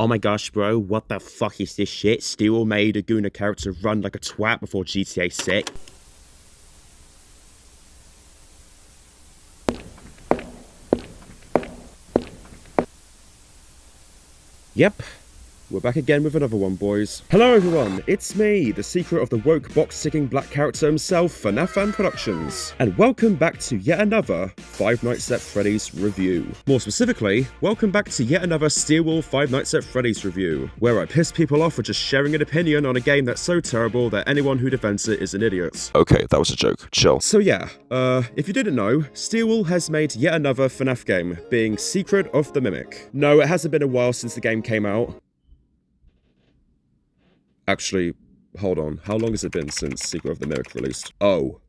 Oh my gosh, bro, what the fuck is this shit? Steel made a Guna character run like a twat before GTA 6. Yep. We're back again with another one, boys. Hello everyone, it's me, the secret of the woke box-ticking black character himself, FnafFan Productions. And welcome back to yet another Five Nights at Freddy's review. More specifically, welcome back to yet another Steelwolf Five Nights at Freddy's review, where I piss people off for just sharing an opinion on a game that's so terrible that anyone who defends it is an idiot. Okay, that was a joke. Chill. So yeah, if you didn't know, Steelwolf has made yet another FNAF game, being Secret of the Mimic. No, it hasn't been a while since the game came out. Actually, hold on. How long has it been since Secret of the Mimic released? Oh.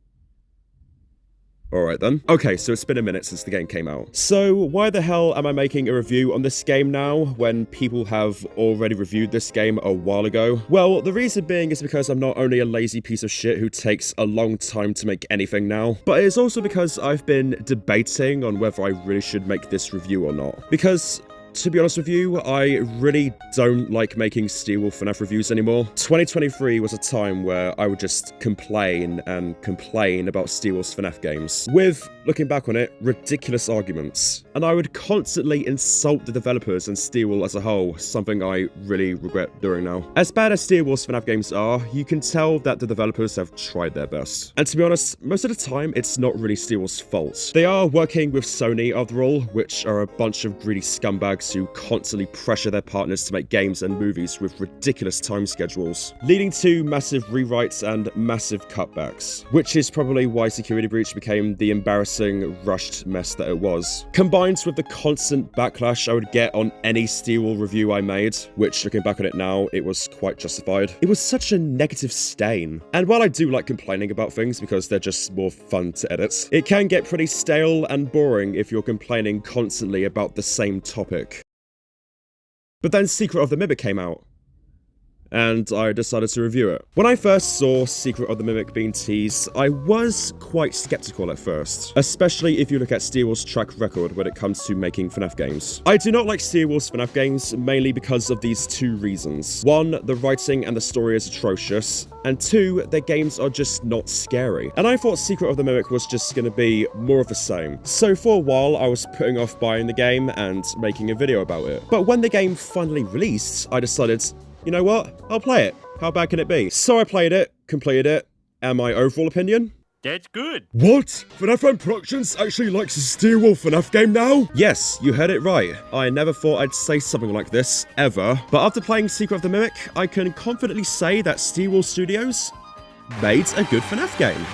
Alright then. Okay, so it's been a minute since the game came out. So why the hell am I making a review on this game now, when people have already reviewed this game a while ago? Well, the reason being is because I'm not only a lazy piece of shit who takes a long time to make anything now, but it's also because I've been debating on whether I really should make this review or not. Because to be honest with you, I really don't like making Steelwolf FNAF reviews anymore. 2023 was a time where I would just complain and complain about Steelwolf's FNAF games, with, looking back on it, ridiculous arguments. And I would constantly insult the developers and Steelwolf as a whole, something I really regret doing now. As bad as Steelwolf's FNAF games are, you can tell that the developers have tried their best. And to be honest, most of the time, it's not really Steelwolf's fault. They are working with Sony after all, which are a bunch of greedy scumbags who constantly pressure their partners to make games and movies with ridiculous time schedules, leading to massive rewrites and massive cutbacks, which is probably why Security Breach became the embarrassing, rushed mess that it was. Combined with the constant backlash I would get on any Steelwolf review I made, which looking back on it now, it was quite justified. It was such a negative stain. And while I do like complaining about things because they're just more fun to edit, it can get pretty stale and boring if you're complaining constantly about the same topic. But then Secret of the Mimic came out, and I decided to review it. When I first saw Secret of the Mimic being teased, I was quite skeptical at first, especially if you look at Steelwolf's track record when it comes to making FNAF games. I do not like Steelwolf's FNAF games, mainly because of these two reasons. One, the writing and the story is atrocious, and two, their games are just not scary. And I thought Secret of the Mimic was just gonna be more of the same. So for a while, I was putting off buying the game and making a video about it. But when the game finally released, I decided, you know what? I'll play it. How bad can it be? So I played it, completed it, and my overall opinion? That's good. What? FnafFan Productions actually likes a Steelwolf FNAF game now? Yes, you heard it right. I never thought I'd say something like this, ever. But after playing Secret of the Mimic, I can confidently say that Steelwolf Studios made a good FNAF game.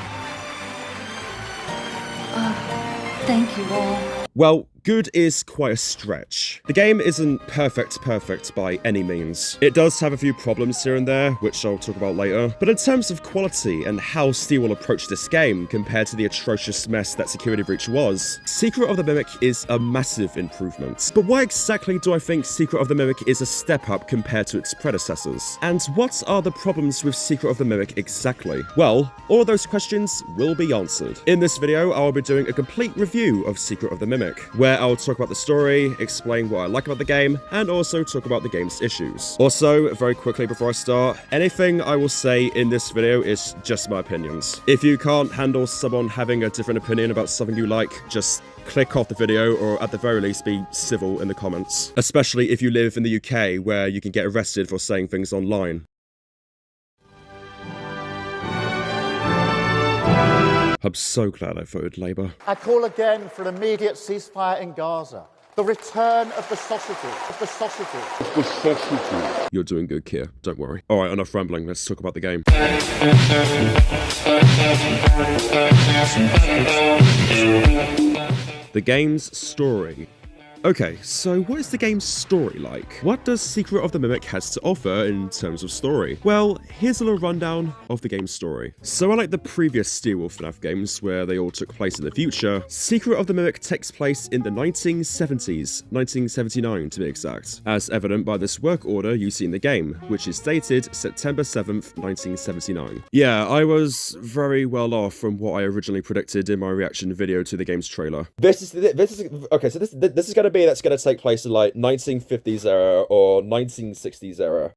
Thank you all. Well, good is quite a stretch. The game isn't perfect by any means. It does have a few problems here and there, which I'll talk about later. But in terms of quality and how Steelwolf approached this game compared to the atrocious mess that Security Breach was, Secret of the Mimic is a massive improvement. But why exactly do I think Secret of the Mimic is a step up compared to its predecessors? And what are the problems with Secret of the Mimic exactly? Well, all of those questions will be answered. In this video, I'll be doing a complete review of Secret of the Mimic, where I'll talk about the story, explain what I like about the game, and also talk about the game's issues. Also, very quickly before I start, anything I will say in this video is just my opinions. If you can't handle someone having a different opinion about something you like, just click off the video, or at the very least be civil in the comments. Especially if you live in the UK, where you can get arrested for saying things online. I'm so glad I voted Labour. I call again for an immediate ceasefire in Gaza. The return of the sausages. You're doing good, Kier. Don't worry. Alright, enough rambling. Let's talk about the game. The game's story. Okay, so what is the game's story like? What does Secret of the Mimic has to offer in terms of story? Well, here's a little rundown of the game's story. So unlike the previous Steelwolf FNAF games, where they all took place in the future, Secret of the Mimic takes place in the 1970s, 1979 to be exact, as evident by this work order you see in the game, which is dated September 7th, 1979. Yeah, I was very well off from what I originally predicted in my reaction video to the game's trailer. This is going gonna be that's gonna take place in like 1950s era or 1960s era?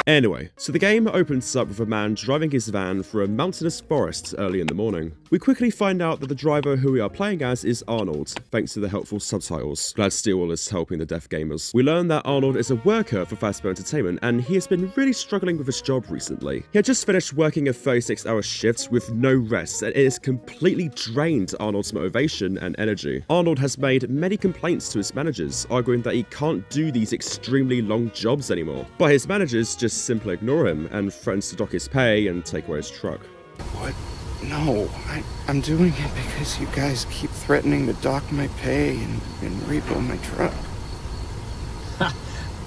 Anyway, so the game opens up with a man driving his van through a mountainous forest early in the morning. We quickly find out that the driver who we are playing as is Arnold, thanks to the helpful subtitles. Glad Steel is helping the deaf gamers. We learn that Arnold is a worker for FnafFan Entertainment, and he has been really struggling with his job recently. He had just finished working a 36-hour shift with no rest, and it has completely drained Arnold's motivation and energy. Arnold has made many complaints to his managers, arguing that he can't do these extremely long jobs anymore. But his managers just simply ignore him and threatens to dock his pay and take away his truck. What? No, I'm doing it because you guys keep threatening to dock my pay and repo my truck.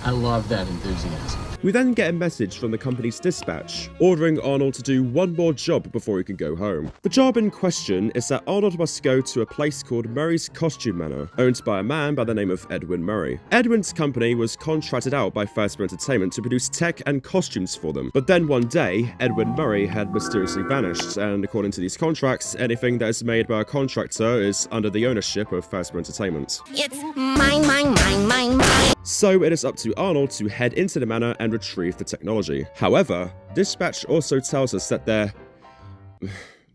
I love that enthusiasm. We then get a message from the company's dispatch, ordering Arnold to do one more job before he can go home. The job in question is that Arnold must go to a place called Murray's Costume Manor, owned by a man by the name of Edwin Murray. Edwin's company was contracted out by FnafFan Entertainment to produce tech and costumes for them, but then one day, Edwin Murray had mysteriously vanished, and according to these contracts, anything that is made by a contractor is under the ownership of FnafFan Entertainment. It's mine. So it is up to Arnold to head into the manor and retrieve the technology. However, dispatch also tells us that their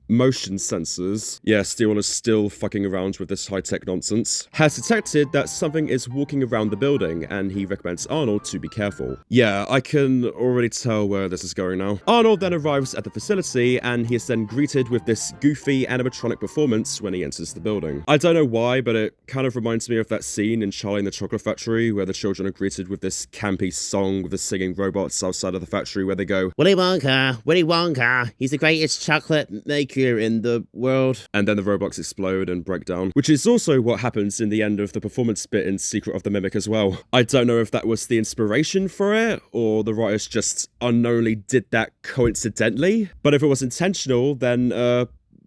motion sensors, yeah, Steel is still fucking around with this high-tech nonsense, has detected that something is walking around the building, and he recommends Arnold to be careful. Yeah, I can already tell where this is going now. Arnold then arrives at the facility, and he is then greeted with this goofy animatronic performance when he enters the building. I don't know why, but it kind of reminds me of that scene in Charlie and the Chocolate Factory where the children are greeted with this campy song with the singing robots outside of the factory where they go, Willy Wonka, he's the greatest chocolate maker in the world. And then the robots explode and break down, which is also what happens in the end of the performance bit in Secret of the Mimic as well. I don't know if that was the inspiration for it, or the writers just unknowingly did that coincidentally, but if it was intentional, then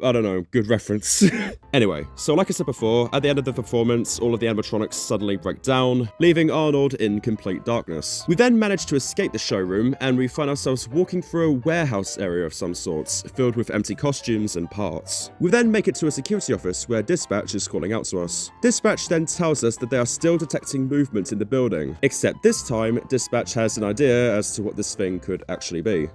I don't know, good reference. Anyway, so like I said before, at the end of the performance, all of the animatronics suddenly break down, leaving Arnold in complete darkness. We then manage to escape the showroom, and we find ourselves walking through a warehouse area of some sorts, filled with empty costumes and parts. We then make it to a security office where dispatch is calling out to us. Dispatch then tells us that they are still detecting movement in the building, except this time, dispatch has an idea as to what this thing could actually be.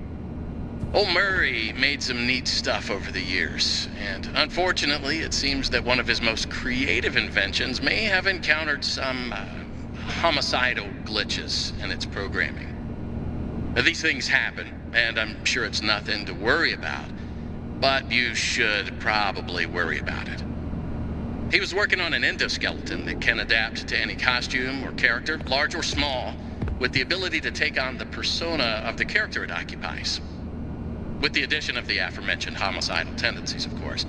Old Murray made some neat stuff over the years, and unfortunately, it seems that one of his most creative inventions may have encountered some homicidal glitches in its programming. Now, these things happen, and I'm sure it's nothing to worry about, but you should probably worry about it. He was working on an endoskeleton that can adapt to any costume or character, large or small, with the ability to take on the persona of the character it occupies. With the addition of the aforementioned homicidal tendencies, of course.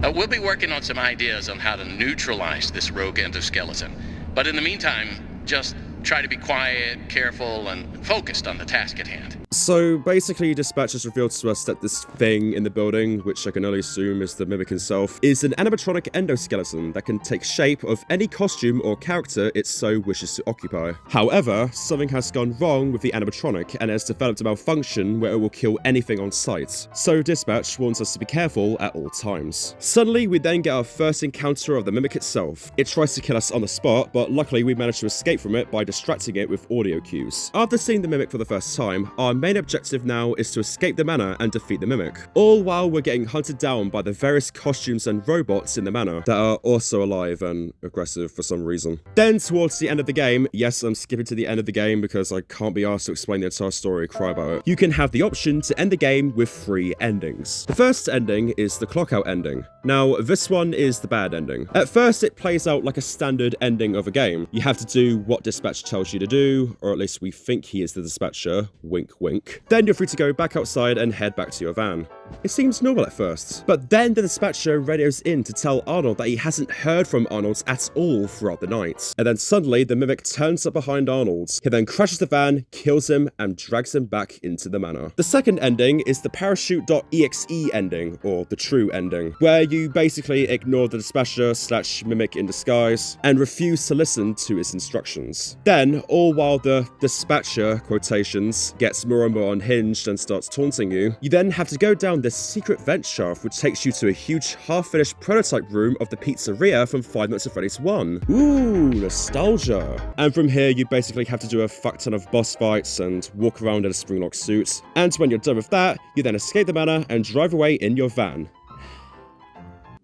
We'll be working on some ideas on how to neutralize this rogue endoskeleton. But in the meantime, just try to be quiet, careful, and focused on the task at hand. So basically, dispatch has revealed to us that this thing in the building, which I can only assume is the Mimic himself, is an animatronic endoskeleton that can take shape of any costume or character it so wishes to occupy. However, something has gone wrong with the animatronic and has developed a malfunction where it will kill anything on sight. So dispatch warns us to be careful at all times. Suddenly, we then get our first encounter of the Mimic itself. It tries to kill us on the spot, but luckily we manage to escape from it by distracting it with audio cues. After seeing the Mimic for the first time, our main objective now is to escape the manor and defeat the Mimic, all while we're getting hunted down by the various costumes and robots in the manor that are also alive and aggressive for some reason. Then towards the end of the game, yes, I'm skipping to the end of the game because I can't be asked to explain the entire story, cry about it. You can have the option to end the game with 3 endings. The first ending is the clockout ending. Now, this one is the bad ending. At first, it plays out like a standard ending of a game. You have to do what dispatch tells you to do, or at least we think he is the dispatcher, wink wink. Then you're free to go back outside and head back to your van. It seems normal at first, but then the dispatcher radios in to tell Arnold that he hasn't heard from Arnold at all throughout the night. And then suddenly the Mimic turns up behind Arnold. He then crashes the van, kills him, and drags him back into the manor. The second ending is the parachute.exe ending, or the true ending, where you basically ignore the dispatcher / Mimic in disguise and refuse to listen to his instructions. Then, all while the dispatcher, quotations, gets more and more unhinged and starts taunting you, you then have to go down this secret vent shaft which takes you to a huge half-finished prototype room of the pizzeria from Five Nights at Freddy's 1. Ooh, nostalgia. And from here, you basically have to do a fuck ton of boss fights and walk around in a springlock suit. And when you're done with that, you then escape the manor and drive away in your van.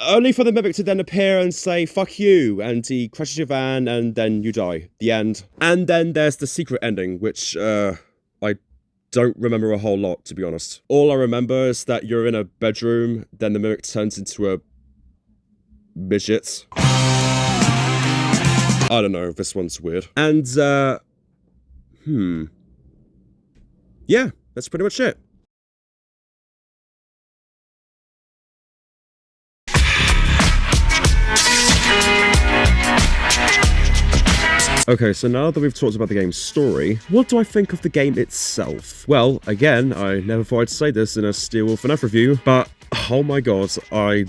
Only for the Mimic to then appear and say, fuck you, and he crashes your van, and then you die. The end. And then there's the secret ending, which, I don't remember a whole lot, to be honest. All I remember is that you're in a bedroom, then the Mimic turns into a midget. I don't know, this one's weird. And, yeah, that's pretty much it. Okay, so now that we've talked about the game's story, what do I think of the game itself? Well, again, I never thought I'd say this in a Steel Wolf FNAF review, but oh my god, I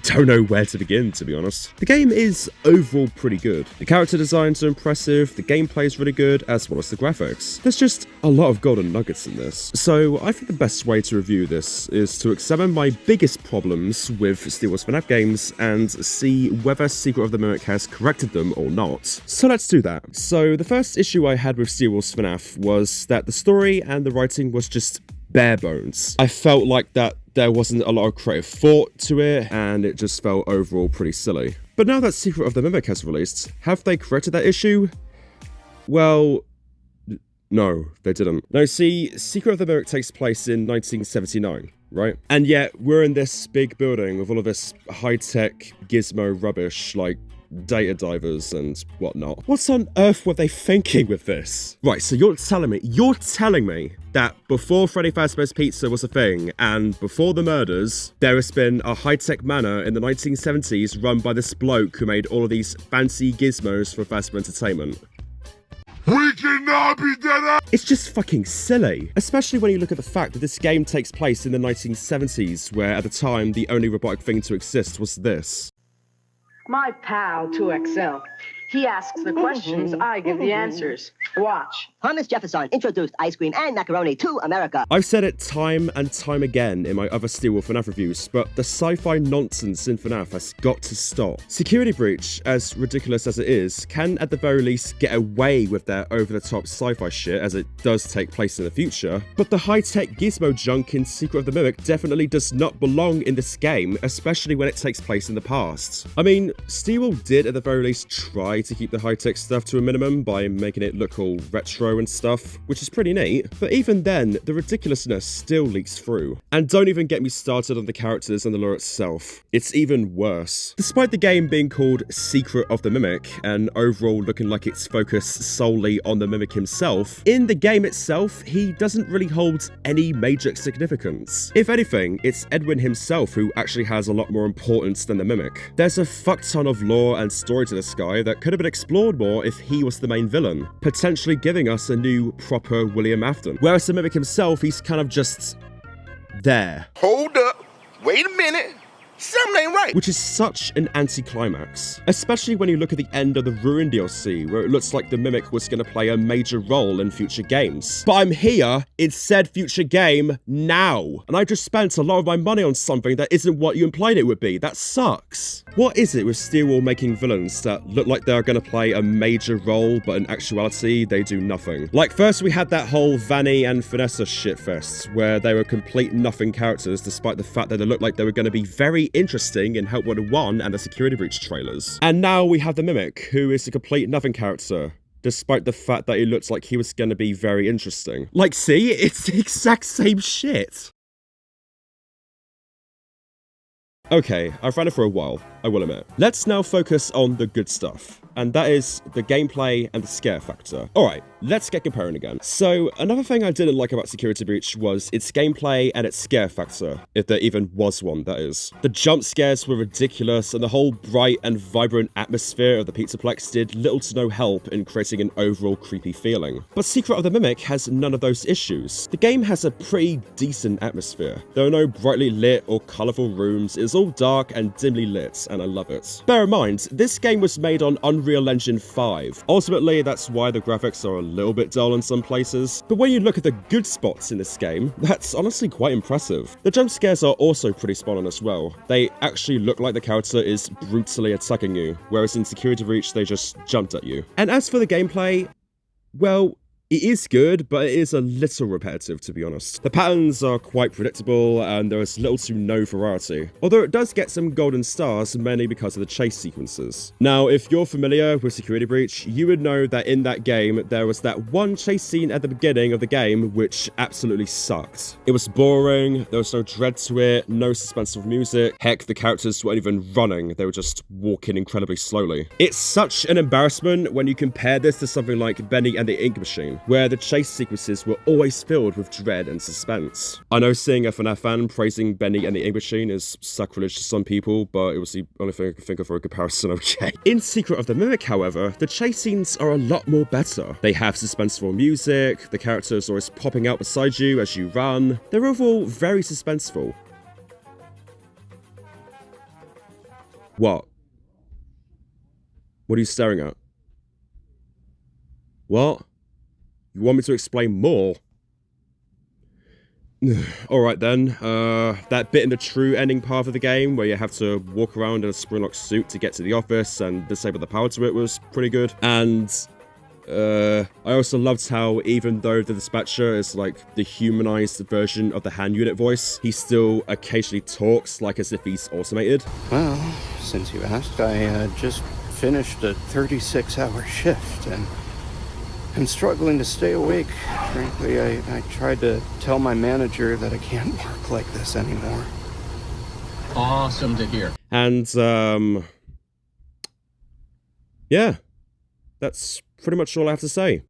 don't know where to begin, to be honest. The game is overall pretty good. The character designs are impressive, the gameplay is really good, as well as the graphics. There's just a lot of golden nuggets in this. So I think the best way to review this is to examine my biggest problems with Steel Wolf FNAF games and see whether Secret of the Mimic has corrected them or not. So let's do that. So the first issue I had with Steel Wolf FNAF was that the story and the writing was just bare bones. I felt like that there wasn't a lot of creative thought to it, and it just felt overall pretty silly. But now that Secret of the Mimic has released, have they corrected that issue? Well, no, they didn't. Now see, Secret of the Mimic takes place in 1979, right? And yet, we're in this big building with all of this high-tech gizmo rubbish, like data divers and whatnot. What on earth were they thinking with this? Right, so you're telling me that before Freddy Fazbear's Pizza was a thing, and before the murders, there has been a high-tech manor in the 1970s run by this bloke who made all of these fancy gizmos for Fazbear Entertainment. We cannot be dead. It's just fucking silly. Especially when you look at the fact that this game takes place in the 1970s, where at the time, the only robotic thing to exist was this. My pal, 2XL. He asks the questions, I give the answers. Watch. Thomas Jefferson introduced ice cream and macaroni to America. I've said it time and time again in my other Steel Wolf FNAF reviews, but the sci-fi nonsense in FNAF has got to stop. Security Breach, as ridiculous as it is, can at the very least get away with their over-the-top sci-fi shit, as it does take place in the future, but the high-tech gizmo junk in Secret of the Mimic definitely does not belong in this game, especially when it takes place in the past. I mean, Steel Wolf did at the very least try to keep the high-tech stuff to a minimum by making it look all retro and stuff, which is pretty neat, but even then, the ridiculousness still leaks through. And don't even get me started on the characters and the lore itself. It's even worse. Despite the game being called Secret of the Mimic, and overall looking like it's focused solely on the Mimic himself, in the game itself, he doesn't really hold any major significance. If anything, it's Edwin himself who actually has a lot more importance than the Mimic. There's a fuck ton of lore and story to this guy that could have been explored more if he was the main villain, potentially giving us a new proper William Afton. Whereas the Mimic himself, he's kind of just there. Hold up, wait a minute. Something ain't right. Which is such an anticlimax, especially when you look at the end of the Ruin DLC, where it looks like the Mimic was going to play a major role in future games. But I'm here in said future game now, and I just spent a lot of my money on something that isn't what you implied it would be. That sucks. What is it with Steel Wolf making villains that look like they're going to play a major role, but in actuality, they do nothing? Like, first we had that whole Vanny and Vanessa shitfest, where they were complete nothing characters, despite the fact that they looked like they were going to be very interesting in Help 101 and the Security Breach trailers. And now we have the Mimic, who is a complete nothing character, despite the fact that he looks like he was going to be very interesting. Like, see? It's the exact same shit. Okay, I've ran it for a while, I will admit. Let's now focus on the good stuff, and that is the gameplay and the scare factor. Alright, let's get comparing again. So, another thing I didn't like about Security Breach was its gameplay and its scare factor, if there even was one, that is. The jump scares were ridiculous, and the whole bright and vibrant atmosphere of the Pizzaplex did little to no help in creating an overall creepy feeling. But Secret of the Mimic has none of those issues. The game has a pretty decent atmosphere. There are no brightly lit or colourful rooms, it's all dark and dimly lit, and I love it. Bear in mind, this game was made on Unreal Engine 5. Ultimately, that's why the graphics are a little bit dull in some places, but when you look at the good spots in this game, that's honestly quite impressive. The jump scares are also pretty spot on as well. They actually look like the character is brutally attacking you, whereas in Security Breach they just jumped at you. And as for the gameplay, well, it is good, but it is a little repetitive, to be honest. The patterns are quite predictable, and there is little to no variety. Although it does get some golden stars, mainly because of the chase sequences. Now, if you're familiar with Security Breach, you would know that in that game, there was that one chase scene at the beginning of the game, which absolutely sucked. It was boring, there was no dread to it, no suspenseful music. Heck, the characters weren't even running, they were just walking incredibly slowly. It's such an embarrassment when you compare this to something like Benny and the Ink Machine, where the chase sequences were always filled with dread and suspense. I know seeing a FNAF fan praising Benny and the Ink Machine is sacrilege to some people, but it was the only thing I could think of for a comparison, okay. In Secret of the Mimic, however, the chase scenes are a lot more better. They have suspenseful music, the characters are always popping out beside you as you run. They're overall very suspenseful. What? What are you staring at? What? You want me to explain more? Alright then, that bit in the true ending part of the game where you have to walk around in a spring-locked suit to get to the office and disable the power to it was pretty good. And I also loved how even though the dispatcher is like the humanized version of the hand unit voice, he still occasionally talks like as if he's automated. Well, since you asked, I just finished a 36-hour shift and I'm struggling to stay awake. Frankly, I tried to tell my manager that I can't work like this anymore. Awesome to hear. And, yeah, that's pretty much all I have to say.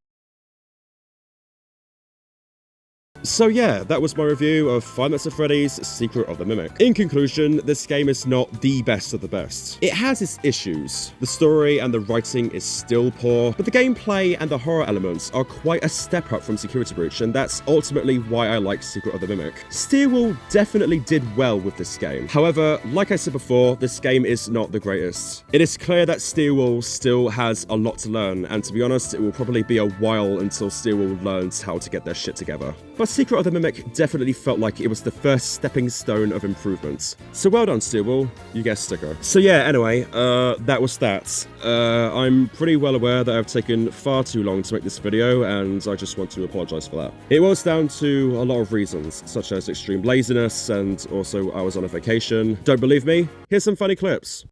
So yeah, that was my review of Five Nights at Freddy's Secret of the Mimic. In conclusion, this game is not the best of the best. It has its issues. The story and the writing is still poor, but the gameplay and the horror elements are quite a step up from Security Breach, and that's ultimately why I like Secret of the Mimic. Steelwool definitely did well with this game. However, like I said before, this game is not the greatest. It is clear that Steelwool still has a lot to learn, and to be honest, it will probably be a while until Steelwool learns how to get their shit together. But Secret of the Mimic definitely felt like it was the first stepping stone of improvement. So well done, Steelwool, you get a sticker. So yeah, anyway, that was that. I'm pretty well aware that I've taken far too long to make this video, and I just want to apologise for that. It was down to a lot of reasons, such as extreme laziness, and also I was on a vacation. Don't believe me? Here's some funny clips.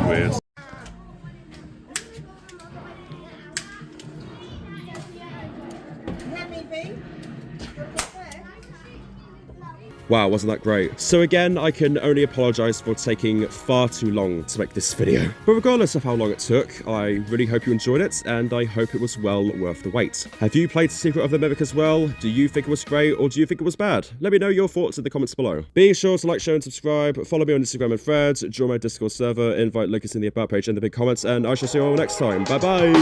Weird. Wow, wasn't that great? So again, I can only apologise for taking far too long to make this video. But regardless of how long it took, I really hope you enjoyed it, and I hope it was well worth the wait. Have you played Secret of the Mimic as well? Do you think it was great, or do you think it was bad? Let me know your thoughts in the comments below. Be sure to like, share, and subscribe. Follow me on Instagram and Threads. Join my Discord server. Invite links in the About page and the big comments, and I shall see you all next time. Bye-bye!